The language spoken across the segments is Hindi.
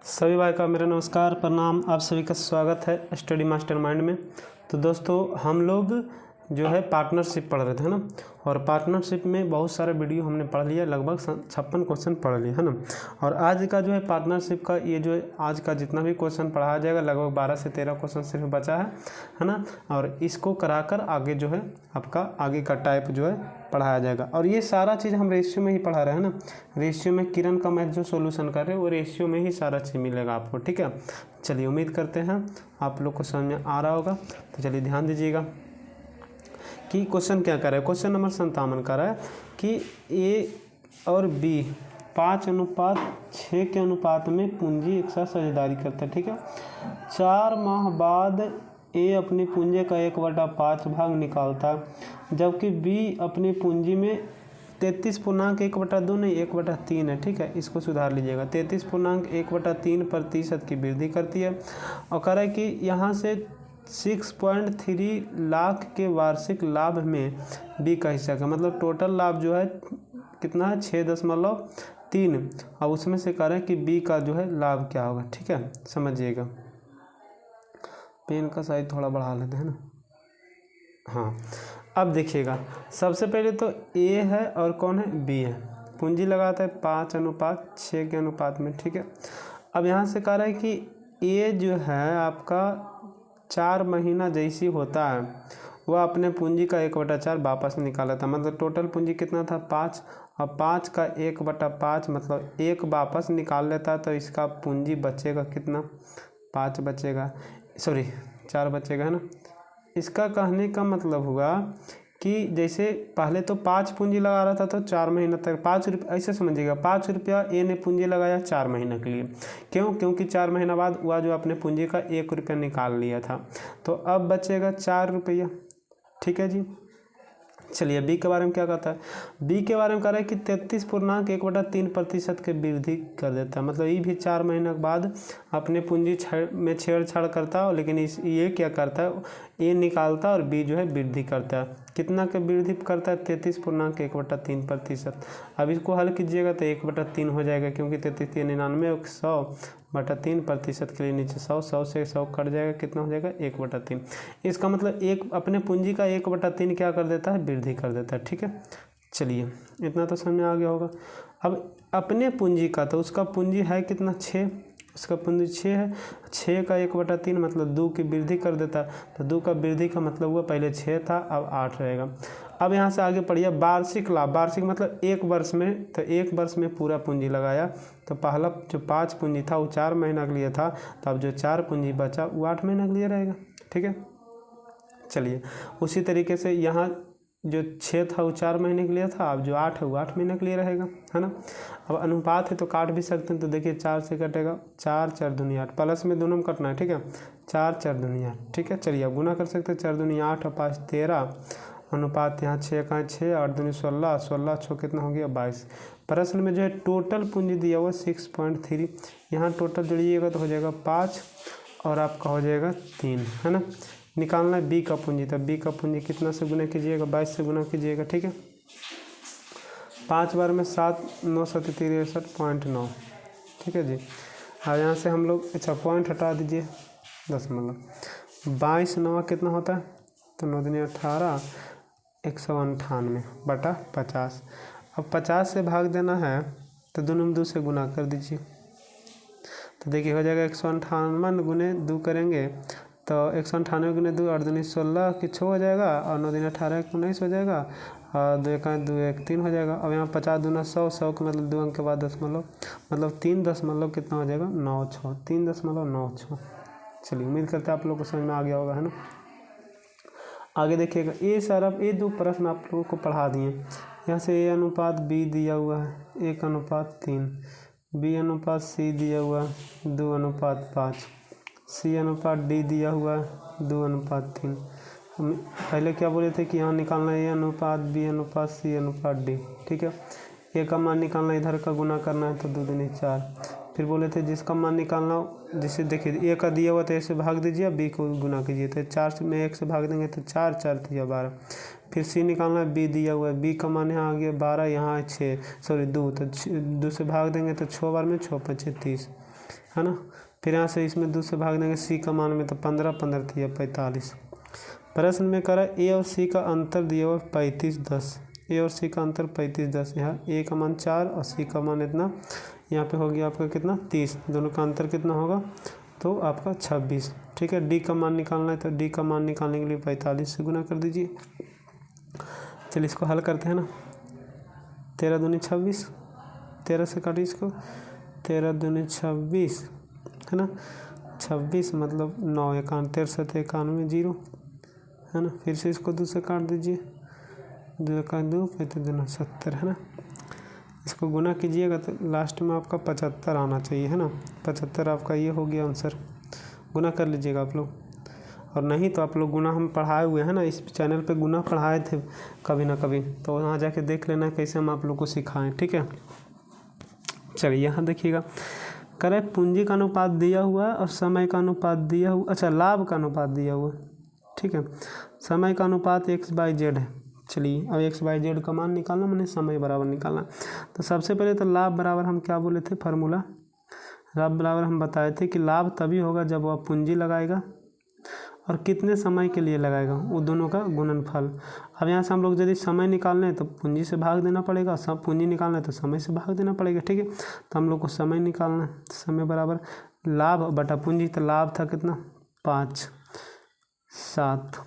सभी भाई का मेरा नमस्कार प्रणाम। आप सभी का स्वागत है स्टडी मास्टरमाइंड में। तो दोस्तों हम लोग जो है पार्टनरशिप पढ़ रहे थे, है ना। और पार्टनरशिप में बहुत सारा वीडियो हमने पढ़ लिया, लगभग 56 क्वेश्चन पढ़ लिए, है ना। और आज का जो है पार्टनरशिप का ये जो आज का जितना भी क्वेश्चन पढ़ाया जाएगा लगभग 12 से 13 क्वेश्चन सिर्फ बचा है ना। और इसको कराकर आगे जो है आपका आगे का टाइप जो है पढ़ाया जाएगा। और ये सारा चीज़ हम रेशियो में ही पढ़ा रहे हैं ना। रेशियो में किरण का मैथ जो सोल्यूशन कर रहे हैं वो रेशियो में ही सारा चीज़ मिलेगा आपको, ठीक है। चलिए उम्मीद करते हैं आप लोग को समझ में आ रहा होगा। तो चलिए ध्यान दीजिएगा कि क्वेश्चन क्या कर रहा है। क्वेश्चन नंबर 57 का रहा है कि ए और बी 5:6 के अनुपात में पूंजी एक साथ साझेदारी करता है, ठीक है। 4 माह बाद ए अपनी पूंजी का 1/5 भाग निकालता जबकि बी अपनी पूंजी में 33.1/2 नहीं 1/3 है, ठीक है। इसको सुधार लीजिएगा। 33.1/3% की वृद्धि करती है और कह रहा है कि यहाँ से 6.3 लाख के वार्षिक लाभ में बी का हिस्सा का मतलब टोटल लाभ जो है कितना है 6.3। अब उसमें से कह रहे हैं कि बी का जो है लाभ क्या होगा, ठीक है। समझिएगा। पेन का साइज थोड़ा बढ़ा लेते हैं ना। हाँ, अब देखिएगा सबसे पहले तो ए है और कौन है, बी है। पूंजी लगाता है 5:6 के अनुपात में, ठीक है। अब यहाँ से कह रहा है कि ए जो है आपका 4 महीना जैसी होता है वह अपने पूंजी का 1/4 वापस निकाला था। मतलब टोटल पूंजी कितना था 5 और 5 का 1/5 मतलब 1 वापस निकाल लेता तो इसका पूंजी बचेगा कितना 5 बचेगा, सॉरी 4 बचेगा, है ना। इसका कहने का मतलब हुआ कि जैसे पहले तो 5 पूंजी लगा रहा था तो 4 महीना तक 5 रुपये, ऐसे समझिएगा 5 रुपया ए ने पूंजी लगाया 4 महीने के लिए। क्यों? क्योंकि 4 महीना बाद वह जो अपने पूंजी का 1 रुपया निकाल लिया था। तो अब बचेगा 4 रुपया, ठीक है जी। चलिए बी के बारे में क्या कहता है। बी के बारे में कह रहा है कि 33.1/3% की वृद्धि कर देता है। मतलब ये भी 4 महीने के बाद अपने पूंजी में छेड़छाड़ करता है, लेकिन ये क्या करता है, ए निकालता है और बी जो है वृद्धि करता है। कितना का वृद्धि करता है 33.1/3%। अब इसको हल कीजिएगा तो 1/3 हो जाएगा, क्योंकि 33×99 100/3% के लिए नीचे 100 से 100 कट जाएगा, कितना हो जाएगा 1/3। इसका मतलब एक अपने पूंजी का 1/3 क्या कर देता है, वृद्धि कर देता है, ठीक है। चलिए इतना तो समझ में आ गया होगा। अब अपने पूंजी का तो उसका पूंजी है कितना 6, उसका पूंजी 6 है। 6 का 1/3 मतलब 2 की वृद्धि कर देता। तो 2 का वृद्धि का मतलब हुआ पहले 6 था अब 8 रहेगा। अब यहाँ से आगे पढ़िए वार्षिक लाभ। वार्षिक मतलब 1 वर्ष में, तो 1 वर्ष में पूरा पूंजी लगाया तो पहला जो 5 पूंजी था वो 4 महीना के लिए था, तो अब जो 4 पूंजी बचा वो 8 महीना के लिए रहेगा, ठीक है। चलिए उसी तरीके से यहाँ जो 6 था वो 4 महीने के लिए था, अब जो 8 है वो 8 महीने के लिए रहेगा, है ना। अब अनुपात है तो काट भी सकते हैं। तो देखिए 4 से कटेगा 4 4 दूनी 8, प्लस में दोनों में कटना है, ठीक है। 4 4 दूनी 8, ठीक है। चलिए अब गुना कर सकते हैं। 4 दूनी 8 और 5 13, अनुपात यहाँ 6 का 6, 8 दूनी 16, 16 6 कितना हो गया 22। प्रश्न में जो है टोटल पूंजी दिया हुआ 6.3, यहाँ टोटल जोड़िएगा तो हो जाएगा 5 और आपका हो जाएगा 3, है ना। निकालना है बी का पूंजी। तो बी का पूंजी कितना से गुना कीजिएगा 22 से गुना कीजिएगा, ठीक है। 5 बार में 7 9 7 63.9, ठीक है जी। और यहाँ से हम लोग अच्छा पॉइंट हटा दीजिए 10 22 9 कितना होता है, तो 9 दूनी 18 198/50। अब 50 से भाग देना है तो दोनों में 2 से गुना कर दीजिए। तो देखिए हो जाएगा 198 गुने 2 करेंगे तो 198 गुने 2 8 दूनी 16 की 6 हो जाएगा और 9 दूनी 18 19 हो जाएगा और 2 1 2 1 3 हो जाएगा। अब यहाँ 50 दूना 100, 100 के मतलब 2 अंक के बाद दशमलव, मतलब 3 दशमलव कितना हो जाएगा 96, 3.96। चलिए उम्मीद करते हैं आप लोग को समझ में आ गया होगा, है ना। आगे देखिएगा ये सारा ये 2 प्रश्न आप लोगों को पढ़ा दिए। यहाँ से ए अनुपात बी दिया हुआ है 1:3, बी अनुपात सी दिया हुआ है 2:5, सी अनुपात डी दिया हुआ है 2:3। हम पहले क्या बोले थे कि यहाँ निकालना है ए अनुपात बी अनुपात सी अनुपात डी, ठीक है। ए का मान निकालना इधर का गुना करना है तो 2 दूनी 4। फिर बोले थे जिसका मान निकालना, जैसे देखिए ए का दिया हुआ तो ए से भाग दीजिए, बी को गुना कीजिए। तो 4 में 1 से भाग देंगे तो 4 4 3 12। फिर सी निकालना है, बी दिया हुआ है, बी का मान यहाँ आ गया 12, यहाँ है 6 सॉरी 2, तो 2 से भाग देंगे तो 6 बार में 6 5 30। है ना। फिर यहाँ से इसमें 2 से भाग देंगे, सी का मान में तो 15 15 थी 45। प्रश्न में करा ए और सी का अंतर दिया हुआ 35 10। ए और सी का अंतर 35 10। यहाँ ए का मान 4 और सी का मान इतना, यहाँ पे हो गया आपका कितना 30। दोनों का अंतर कितना होगा तो आपका 26। ठीक है, डी का मान निकालना है तो डी का मान निकालने के लिए 45 से गुना कर दीजिए। चलिए इसको हल करते हैं ना। 13 दूनी 26, 13 से काटिए इसको, 13 दूनी 26 है ना। 26 मतलब 9 91, 13 91 जीरो है ना। फिर से इसको 2 से काट दीजिए, 2 का 2 पैंतीस 2 70 है ना। इसको गुना कीजिएगा तो लास्ट में आपका 75 आना चाहिए है ना। 75 आपका ये हो गया आंसर। गुना कर लीजिएगा आप लोग, और नहीं तो आप लोग गुना हम पढ़ाए हुए हैं ना, इस चैनल पे गुना पढ़ाए थे कभी ना कभी, तो वहाँ जाके देख लेना कैसे हम आप लोग को सिखाएं। ठीक है, चलिए यहाँ देखिएगा, करे पूंजी का अनुपात दिया हुआ है और समय का अनुपात दिया हुआ, अच्छा लाभ का अनुपात दिया हुआ है। ठीक है, समय का अनुपात x/z है। चलिए अब x/z का मान निकालना, मैंने समय बराबर निकालना। तो सबसे पहले तो लाभ बराबर हम क्या बोले थे, फार्मूला लाभ बराबर हम बताए थे कि लाभ तभी होगा जब वह पूंजी लगाएगा और कितने समय के लिए लगाएगा, वो दोनों का गुणनफल। अब यहाँ से हम लोग यदि समय निकालना है तो पूंजी से भाग देना पड़ेगा, सब पूंजी निकालना है तो समय से भाग देना पड़ेगा। ठीक है, तो हम लोग को समय निकालना है, समय बराबर लाभ बटा पूंजी। तो लाभ था कितना 5 7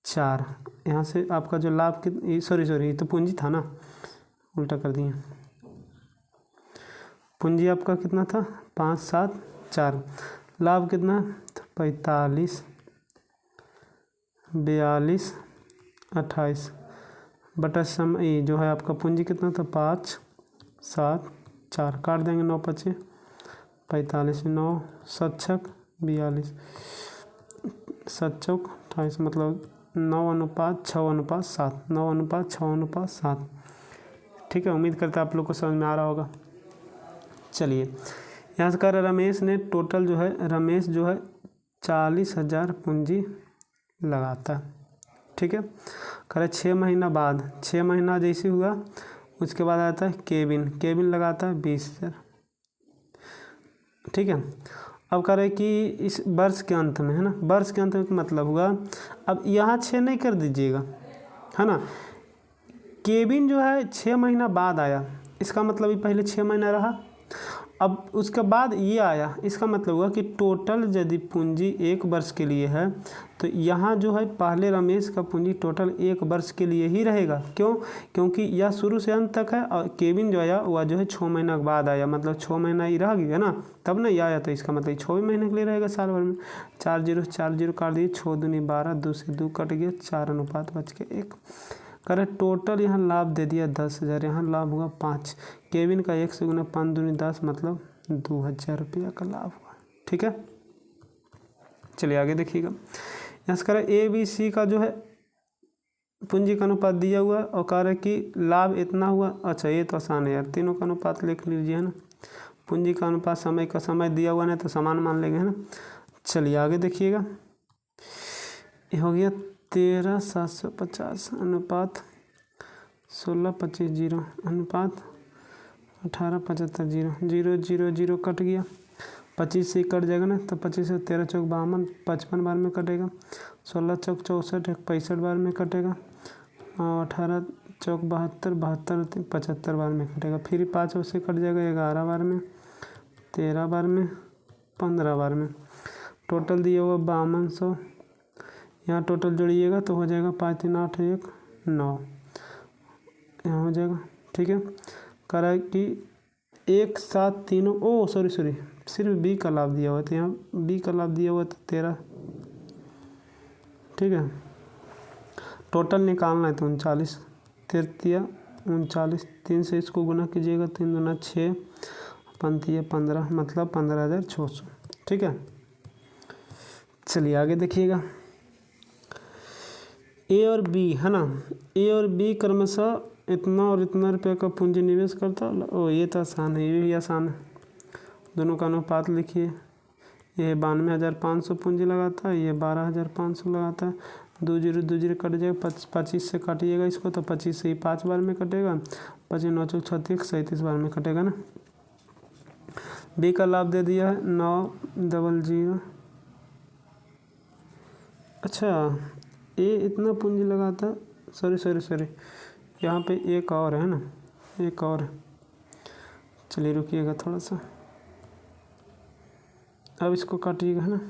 4। यहाँ से आपका जो लाभ कितना, सॉरी तो पूंजी था ना, उल्टा कर दिए। पूंजी आपका कितना था 5 7 4। लाभ कितना 45 42 28 बटा समय जो है आपका पूंजी कितना था 5 7 4। काट देंगे 9 5 45 9 7 6 42 7 चौक 28 मतलब 9:6:7 9:6:7। ठीक है, उम्मीद करता है आप लोग को समझ में आ रहा होगा। चलिए यहाँ से कर रमेश ने टोटल जो है, रमेश जो है 40,000 पूंजी लगाता है। ठीक है, करे 6 महीना बाद, 6 महीना जैसे हुआ उसके बाद आता है केबिन लगाता है 20,000। ठीक है, अब कह रहे कि इस वर्ष के अंत में है ना, वर्ष के अंत में मतलब हुआ, अब यहाँ 6 नहीं कर दीजिएगा है ना। केबिन जो है 6 महीना बाद आया, इसका मतलब ये पहले 6 महीना रहा, अब उसके बाद ये आया, इसका मतलब हुआ कि टोटल यदि पूंजी 1 वर्ष के लिए है तो यहाँ जो है पहले रमेश का पूंजी टोटल 1 वर्ष के लिए ही रहेगा। क्यों, क्योंकि यह शुरू से अंत तक है और केबिन जो आया वह जो है 6 महीना के बाद आया, मतलब 6 महीना ही रह गया ना, तब ना ये आया, तो इसका मतलब 6 महीने के लिए रहेगा साल भर में। 4 0 काट दिए, 6 दूनी 12, 2 से 2 कट गया, 4 अनुपात बच के 1। करे टोटल यहाँ लाभ दे दिया 10,000, यहाँ लाभ हुआ 5। केबिन का 1 से गुना 5 दूनी 10 मतलब 2,000 रुपया का लाभ हुआ। ठीक है, चलिए आगे देखिएगा। यहाँ से करें ABC का जो है पूंजी का अनुपात दिया हुआ है और कह रहे कि लाभ इतना हुआ। अच्छा ये तो आसान है यार, तीनों का अनुपात लिख लीजिए है ना। पूंजी का अनुपात समय का समय दिया हुआ नहीं तो समान मान लेंगे है ना। चलिए आगे देखिएगा, ये हो गया 13,750 अनुपात 16 25 0 अनुपात 18 75 0 0 0 0 कट गया। 25 से कट जाएगा ना, तो 25 से 13 चौक 52 55 बार में कटेगा, 16 चौक 64 65 बार में कटेगा, और 18 चौक 72 72 75 बार में कटेगा। फिर 5 से कट जाएगा 11 बार में, 13 बार में, 15 बार में। टोटल दिया हुआ 5200, यहाँ टोटल जोड़िएगा तो हो जाएगा 5 3 8 1 9, यहाँ हो जाएगा। ठीक है, करा कि एक साथ तीनों, ओ सॉरी सिर्फ बी का लाभ दिया हुआ था, यहाँ बी का लाभ दिया हुआ था 13। ठीक है, टोटल निकालना है तो 39, 13 39, 3 से इसको गुना कीजिएगा, 3 दूना 6 पंती 15 मतलब 15,600। ठीक है, चलिए आगे देखिएगा। ए और बी है ना, ए और बी क्रमशः इतना और इतना रुपये का पूंजी निवेश करता है। ओ ये तो आसान है, ये भी आसान है। दोनों का अनुपात लिखिए, ये 92,500 पूंजी लगाता है, ये 12,500 लगाता है। 2 0 कट जाएगा, 25 से काटिएगा इसको तो 25 से ही 5 बार में कटेगा, 25 9 36 37 बार में कटेगा ना। बी का लाभ दे दिया है 900। अच्छा, ए इतना पूंजी लगाता, सॉरी यहाँ पे एक और है ना, एक और है। चलिए रुकिएगा थोड़ा सा, अब इसको काटिएगा है ना,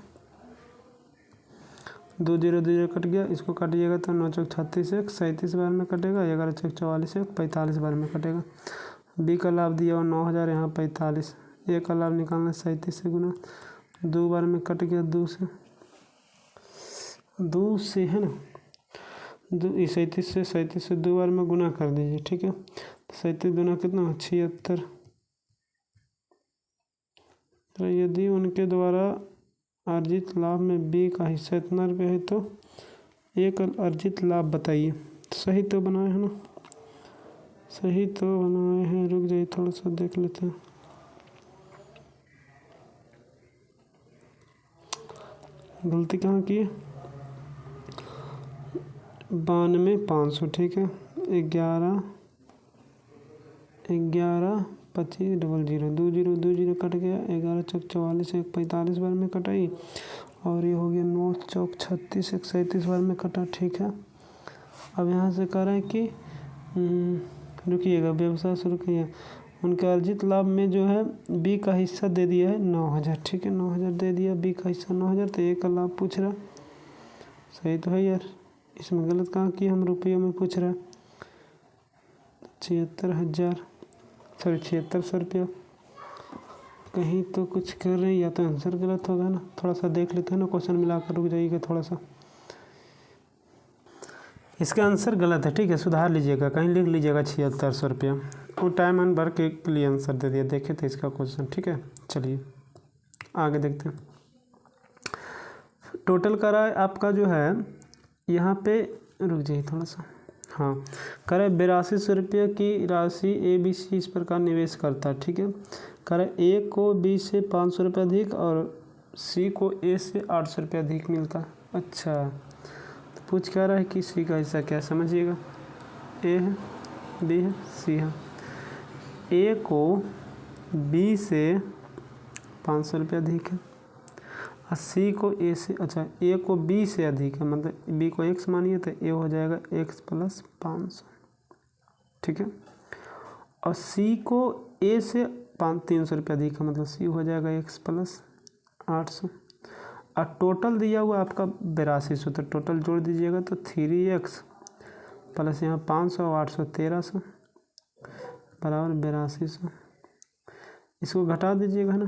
2 0 2 0 कट गया, इसको काटिएगा तो 9 चौक 36 एक 37 बार में कटेगा, 11 चौक 44 एक 45 बार में कटेगा। बी का लाभ दिया और 9000 यहाँ 45, ए का लाभ निकालना 37 से गुना, 2 बार में कट गया, 2 से है ना, 37 से 2 बार में गुना कर दीजिए, ठीक है। 37 गुना कितना 76। तो यदि उनके द्वारा अर्जित लाभ में बी का हिस्सा इतना रुपये है तो एक अर्जित लाभ बताइए। सही तो बनाए हैं ना, सही तो बनाए हैं। रुक जाइए थोड़ा सा देख लेते हैं। गलती कहाँ की है, 92,500, ठीक है। 11 25 00 2 0 2 0 कट गया, 11 चौक 44 एक 45 बार में कटाई, और ये हो गया 9 चौक 36 एक 37 बार में कटा, ठीक है। अब यहाँ से कह रहे हैं कि रुकिएगा, व्यवसाय शुरू किया, उनके अर्जित लाभ में जो है बी का हिस्सा दे दिया है 9000, ठीक है। 9000 दे दिया, बी का हिस्सा 9000, तो ए का लाभ पूछ रहा। सही तो है यार, इसमें गलत कहाँ किया, हम रुपयों में पूछ रहा है। 7600 रुपया, कहीं तो कुछ कर रहे हैं, या तो आंसर गलत होगा ना। थोड़ा सा देख लेते हैं ना, क्वेश्चन मिलाकर, रुक जाइएगा थोड़ा सा। इसका आंसर गलत है, ठीक है, सुधार लीजिएगा, कहीं लिख लीजिएगा 7600 रुपया। वो टाइम एंड वर्क के लिए आंसर दे दिया, देखे थे इसका क्वेश्चन, ठीक है। चलिए आगे देखते हैं। टोटल करा आपका जो है यहाँ पे, रुक जाइए थोड़ा सा, हाँ, करे 8200 रुपये की राशि ABC इस प्रकार निवेश करता है, ठीक है। करे ए को B से 500 रुपये अधिक और C को A से 800 रुपये अधिक मिलता है। अच्छा, तो पूछ क्या रहा है कि C का हिस्सा क्या, समझिएगा। A है, B है, C है। A को B से 500 रुपये अधिक है और C को A से, अच्छा A को B से अधिक है, मतलब B को x मानिए तो A हो जाएगा x + 500, ठीक है। और C को A से 300 रुपये अधिक है, मतलब C हो जाएगा x + 800। और टोटल दिया हुआ आपका 8200, तो टोटल जोड़ दीजिएगा तो 3x प्लस यहाँ 500 और 800 1300 बराबर 8200। इसको घटा दीजिएगा ना,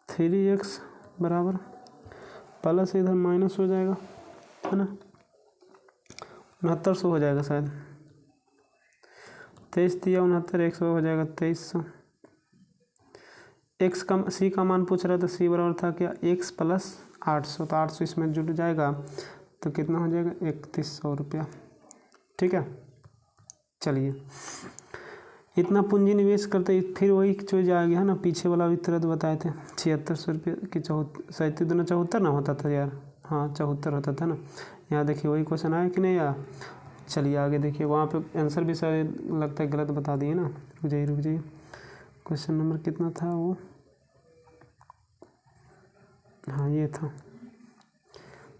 3x बराबर प्लस इधर माइनस हो जाएगा, है ना, 6900 हो जाएगा शायद। 23 दिया 69, 100 हो जाएगा 2300। एक्स का C का मान पूछ रहा था, C बराबर था क्या x + 800, तो 800 इसमें जुड़ जाएगा तो कितना हो जाएगा 3100 रुपया, ठीक है। चलिए, इतना पूंजी निवेश करते फिर वही चीज़ आ गया है ना, पीछे वाला भी तुरंत बताए थे 7600 रुपये की 37 दूना 74 ना होता था यार, हाँ 74 होता था ना। यहाँ देखिए वही क्वेश्चन आया कि नहीं यार। चलिए आगे देखिए, वहाँ पे आंसर भी शायद लगता है गलत बता दिए ना। रुक जाइए, क्वेश्चन नंबर कितना था वो, हाँ ये था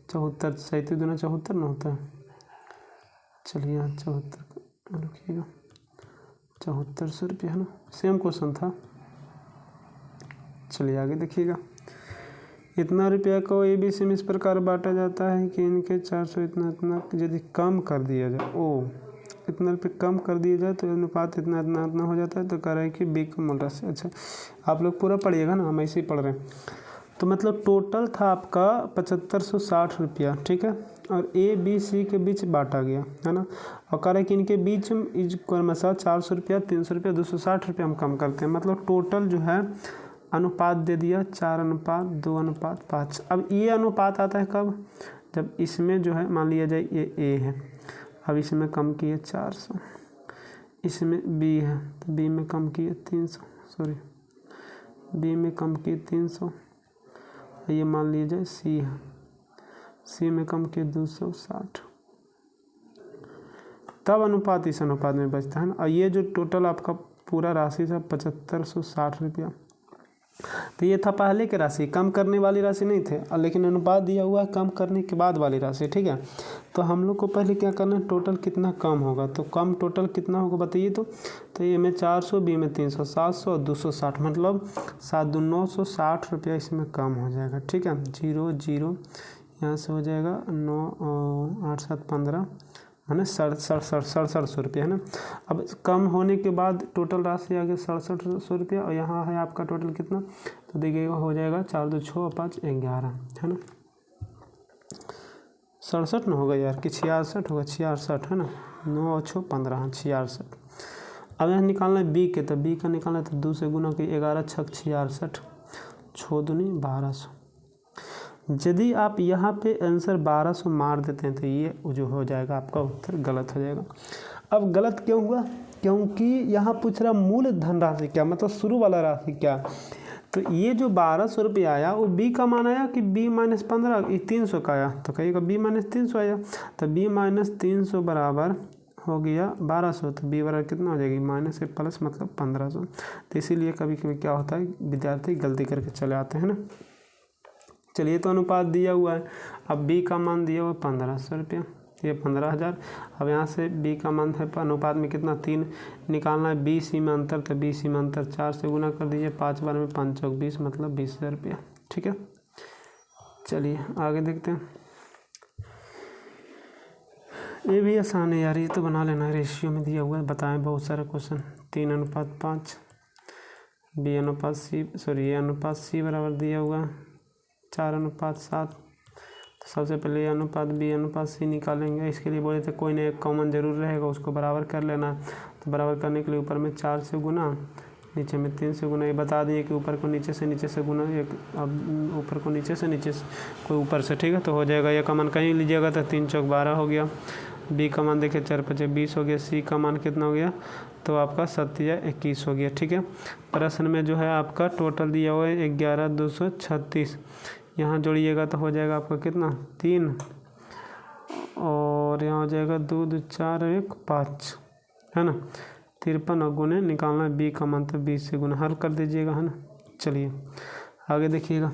74, 37 दूना 74 ना होता है। चलिए यहाँ 74, रुकिएगा 7400 रुपये है ना, सेम क्वेश्चन था। चलिए आगे देखिएगा, इतना रुपया को ABC में इस प्रकार बांटा जाता है कि इनके 400 इतना यदि कम कर दिया जाए, इतना रुपये कम कर दिया जाए तो अनुपात इतना हो जाता है। तो कह रहा है कि B का मोटा से, अच्छा आप लोग पूरा पढ़िएगा ना, हम ऐसे ही पढ़ रहे हैं। तो मतलब टोटल था आपका 7560 रुपया, ठीक है, और ABC के बीच बांटा गया है ना। और कह रहा है कि इनके बीच क्रमशः 400 रुपया 300 रुपया 260 रुपया हम कम करते हैं, मतलब टोटल जो है अनुपात दे दिया 4:2:5। अब ये अनुपात आता है कब, जब इसमें जो है मान लिया जाए ये A है, अब इसमें कम किए 400, इसमें B है तो B में कम किए 300, B में कम किए 300, ये मान लिया जाए C है, C में कम किए 260, तब अनुपात इस अनुपात में बचता है ना। और ये जो टोटल आपका पूरा राशि था 7560 रुपया, तो ये था पहले की राशि, कम करने वाली राशि नहीं थे, और लेकिन अनुपात दिया हुआ है कम करने के बाद वाली राशि, ठीक है। तो हम लोग को पहले क्या करना है, टोटल कितना कम होगा, तो कम टोटल कितना होगा बताइए। तो ये में 400, बी में 300, 700 और 260, मतलब 7 दूनी 960 रुपया इसमें कम हो जाएगा, ठीक है। 0 0 यहाँ से हो जाएगा 9 8 7 15, है ना, 6700 रुपया, है ना। अब कम होने के बाद टोटल राशि आ गई 6700 रुपया, और यहाँ है आपका टोटल कितना, तो देखिएगा हो जाएगा 4 2 6 5 11, है ना। 67 ना होगा यार कि 66 होगा, 66 है ना, 9 और 6 15, 66। अब यहाँ निकालना है बी के, तो बी का निकालना है तो 2 से गुना की 11 6 66, 6 दूनी 1200। यदि आप यहाँ पे आंसर 1200 मार देते हैं तो ये जो हो जाएगा आपका उत्तर गलत हो जाएगा। अब गलत क्यों हुआ, क्योंकि यहाँ पूछ रहा मूल धनराशि क्या, मतलब शुरू वाला राशि क्या। तो ये जो 1200 रुपया आया वो बी का मान आया कि बी माइनस 15, ये 300 का आया, तो कहिएगा बी माइनस 300 आया, तो बी माइनस 300 बराबर हो गया 1200, तो बी बराबर कितना हो जाएगी, माइनस से प्लस मतलब 1500। तो इसीलिए कभी कभी क्या होता है, विद्यार्थी गलती करके चले आते हैं ना। चलिए, तो अनुपात दिया हुआ है, अब बी का मान दिया हुआ 1500 रुपया, ये 15000। अब यहाँ से बी का मान है अनुपात में कितना 3 निकालना है, बी सी में अंतर, तो बी सी में अंतर 4 से गुना कर दीजिए, 5 बार में 5 चौक 20, मतलब 20000 रुपया, ठीक है। चलिए आगे देखते हैं। ये भी आसान है यार, ये तो बना लेना है, रेशियो में दिया हुआ है, बताएं बहुत सारे क्वेश्चन। 3:5, बी अनुपात सी, सॉरी ए अनुपात सी बराबर दिया हुआ है 4:7। तो सबसे पहले ए अनुपात बी अनुपात सी निकालेंगे। इसके लिए बोले थे कोई ना एक कॉमन जरूर रहेगा, उसको बराबर कर लेना। तो बराबर करने के लिए ऊपर में 4 से गुना, नीचे में 3 से गुना। ये बता दिए कि ऊपर को नीचे से गुना, एक अब ऊपर को नीचे से कोई ऊपर से, ठीक है। तो हो जाएगा, ये का मान कहीं लीजिएगा तो 3 चौक 12 हो गया। बी का मान देखिए 4 5 20 हो गया। सी का मान कितना हो गया, तो आपका 7 या 21 हो गया, ठीक है। प्रश्न में जो है आपका टोटल दिया हुआ है 11,236, यहाँ जोड़िएगा तो हो जाएगा आपका कितना 3, और यहाँ हो जाएगा 2 2 4 1 5, है ना। 53 और गुने निकालना है बी का मान, तो 20 से गुना हल कर दीजिएगा, है ना। चलिए आगे देखिएगा,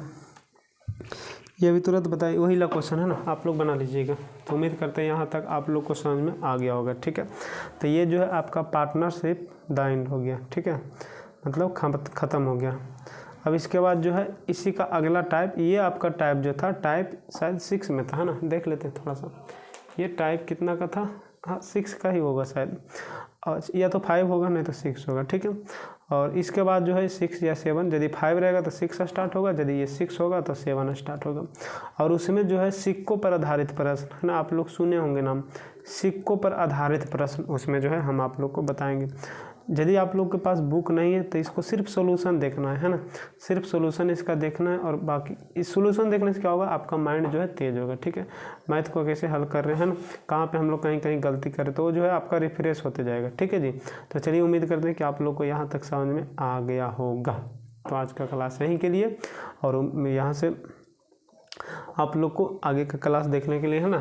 ये भी तुरंत बताइए, वही ला क्वेश्चन है ना, आप लोग बना लीजिएगा। तो उम्मीद करते हैं यहाँ तक आप लोग को समझ में आ गया होगा, ठीक है। तो ये जो है आपका पार्टनरशिप द एंड हो गया, ठीक है, मतलब ख़त्म हो गया। अब इसके बाद जो है इसी का अगला टाइप, ये आपका टाइप जो था, टाइप शायद 6 में था, है ना। देख लेते हैं थोड़ा सा, ये टाइप कितना का था, हाँ 6 का ही होगा शायद, और या तो 5 होगा नहीं तो 6 होगा, ठीक है। और इसके बाद जो है 6 या 7, यदि 5 रहेगा तो 6 स्टार्ट होगा, यदि ये 6 होगा तो 7 स्टार्ट होगा। और उसमें जो है सिक्कों पर आधारित प्रश्न, है ना, आप लोग सुने होंगे नाम, सिक्कों पर आधारित प्रश्न, उसमें जो है हम आप लोग को बताएंगे। यदि आप लोग के पास बुक नहीं है तो इसको सिर्फ सॉल्यूशन देखना है ना, सिर्फ सॉल्यूशन इसका देखना है, और बाकी इस सॉल्यूशन देखने से क्या होगा, आपका माइंड जो है तेज होगा, ठीक है। मैथ को कैसे हल कर रहे हैं ना, कहाँ पे हम लोग कहीं कहीं गलती करें, तो वो जो है आपका रिफ्रेश होते जाएगा, ठीक है जी। तो चलिए उम्मीद करते हैं कि आप लोग को यहाँ तक समझ में आ गया होगा। तो आज का क्लास यहीं के लिए, और यहाँ से आप लोग को आगे का क्लास देखने के लिए, है ना,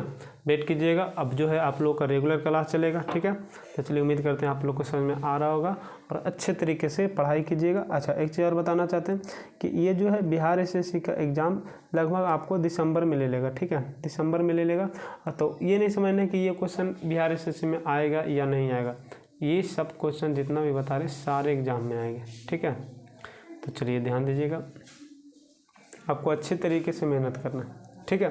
वेट कीजिएगा। अब जो है आप लोग का रेगुलर क्लास चलेगा, ठीक है। तो चलिए उम्मीद करते हैं आप लोग को समझ में आ रहा होगा, और अच्छे तरीके से पढ़ाई कीजिएगा। अच्छा, एक चीज़ और बताना चाहते हैं कि ये जो है बिहार एसएससी का एग्ज़ाम लगभग आपको दिसंबर में ले लेगा, ठीक है, दिसंबर में ले लेगा। तो ये नहीं समझना कि ये क्वेश्चन बिहार एसएससी में आएगा या नहीं आएगा, ये सब क्वेश्चन जितना भी बता रहे सारे एग्ज़ाम में आएंगे, ठीक है। तो चलिए ध्यान दीजिएगा, आपको अच्छे तरीके से मेहनत करना है, ठीक है,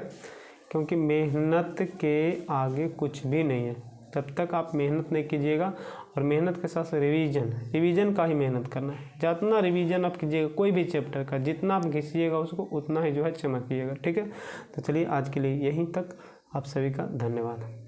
क्योंकि मेहनत के आगे कुछ भी नहीं है। तब तक आप मेहनत नहीं कीजिएगा, और मेहनत के साथ रिवीजन का ही मेहनत करना है। जितना रिवीजन आप कीजिएगा कोई भी चैप्टर का, जितना आप घिसिएगा उसको उतना ही जो है चमकिएगा, ठीक है। तो चलिए आज के लिए यहीं तक, आप सभी का धन्यवाद।